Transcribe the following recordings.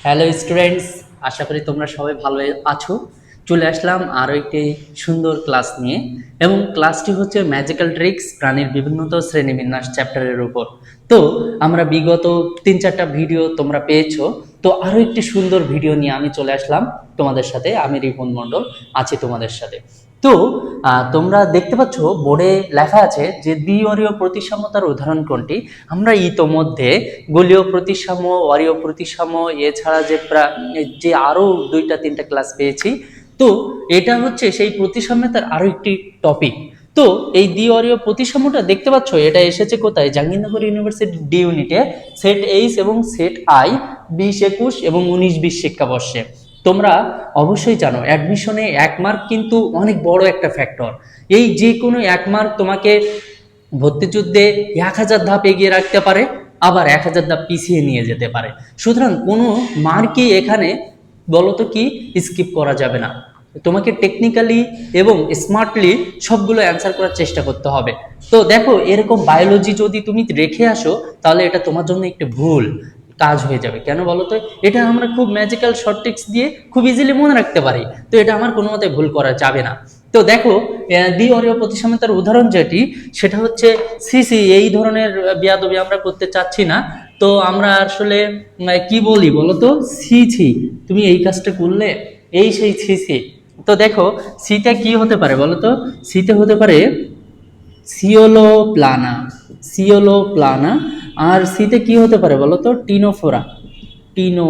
Hello students, আশা করি তোমরা সবাই ভালো আছো। চলে আসলাম আরও একটি সুন্দর ক্লাস নিয়ে, এবং ক্লাসটি হচ্ছে ম্যাজিক্যাল ট্রিক্স প্রাণীর বিভিন্নত শ্রেণীবিন্যাস চ্যাপ্টারের উপর। তো আমরা বিগত 3-4টা ভিডিও তোমরা পেয়েছো, তো আরও একটি সুন্দর ভিডিও নিয়ে আমি চলে আসলাম তোমাদের সাথে। আমি রিপন মণ্ডল আছি তোমাদের সাথে। তো তোমরা দেখতে পাচ্ছ বোর্ডে লেখা আছে যে দ্বি-অরীয় প্রতিসাম্যতার উদাহরণ কোনটি। আমরা ইতোমধ্যে গোলীয় প্রতিসাম্য, অরীয় প্রতিসাম্য, এছাড়া যে আরো 2-3টা ক্লাস পেয়েছি। তো এটা হচ্ছে সেই প্রতিসাম্যতার আরো একটি টপিক। তো এই দ্বি-অরীয় প্রতিসাম্যটা দেখতে পাচ্ছ, এটা এসেছে কোথায়? জাহাঙ্গীরনগর ইউনিভার্সিটি ডি ইউনিটে সেট এইচ এবং সেট আই 20-21 এবং 19-20 শিক্ষাবর্ষে। তোমরা অবশ্যই জানো অ্যাডমিশনে 1 মার্ক কিন্তু অনেক বড় একটা ফ্যাক্টর। এই যে কোনো 1 মার্ক তোমাকে ভর্তি যুদ্ধে 1000 ধাপ এগিয়ে রাখতে পারে, আবার 1000 ধাপ পিছিয়ে নিয়ে যেতে পারে। সুতরাং কোনো মার্কই এখানে বলতো কি স্কিপ করা যাবে না। তোমাকে টেকনিক্যালি এবং স্মার্টলি সবগুলো অ্যান্সার করার চেষ্টা করতে হবে। তো দেখো, এরকম বায়োলজি যদি তুমি রেখে আসো, তাহলে এটা তোমার জন্য একটু ভুল কাজ হয়ে যাবে। কেন বলো তো? এটা আমরা খুব ম্যাজিক্যাল শর্ট ট্রিক্স দিয়ে খুব ইজিলি মনে রাখতে পারি। তো এটা আমার কোনো মতে ভুল করা যাবে না। তো দেখো, দ্বি-অরীয় প্রতিসাম্যতার উদাহরণ যেটি, সেটা হচ্ছে সিসি। এই ধরনের বেয়াদবি আমরা করতে চাচ্ছি না। তো আমরা আসলে কি বলি বলতো? ছি, তুমি এই কাজটা করলে, এই সেই ছি। তো দেখো, সিতে কি হতে পারে বলতো? সিতে হতে পারে সিওলোপ্লানা, সিওলোপ্লানা। আর সিতে কি হতে পারে বলতো? Ctenophora, Tino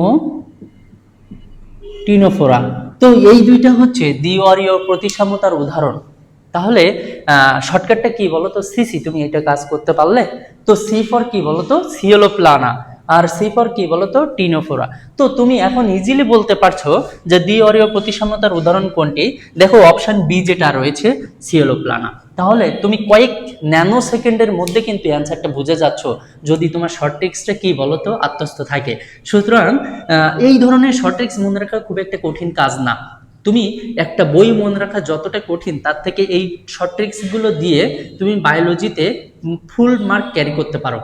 ctenophora. তো এই দুইটা হচ্ছে দ্বি-অরীয় প্রতিসাম্যতার উদাহরণ। তাহলে শর্টকাটটা কি বলতো? সিসি, তুমি এটা কাজ করতে পারলে। তো সি ফর কি বলতো? সিওলোপ্লানা। আর সি ফর কি বলতো? টিনোফোরা। তো তুমি এখন ইজিলি বলতে পারছো যে দ্বি-অরীয় প্রতিসাম্যতার উদাহরণ কোনটি। দেখো, অপশন বি যেটা রয়েছে, সিওলোপ্লানা। তাহলে তুমি কয়েক ন্যানো সেকেন্ডের মধ্যে কিন্তু অ্যান্সারটা বুঝে যাচ্ছ, যদি তোমার শর্ট ট্রিক্সটা কি বলতো আত্মস্থ থাকে। সুতরাং এই ধরনের শর্ট ট্রিক্স মনে রাখা খুব একটা কঠিন কাজ না। তুমি একটা বই মনে রাখা যতটা কঠিন, তার থেকে এই শর্ট ট্রিক্স গুলো দিয়ে তুমি বায়োলজিতে ফুল মার্ক ক্যারি করতে পারো।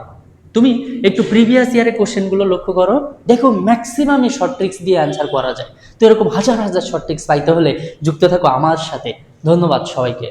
তুমি একটু প্রিভিয়াস ইয়ারের কোশ্চেনগুলো লক্ষ্য করো, দেখো ম্যাক্সিমাম এই শর্ট ট্রিক্স দিয়ে অ্যান্সার করা যায়। তো এরকম হাজার হাজার শর্ট ট্রিক্স পাইতে হলে যুক্ত থাকো আমার সাথে। ধন্যবাদ সবাইকে।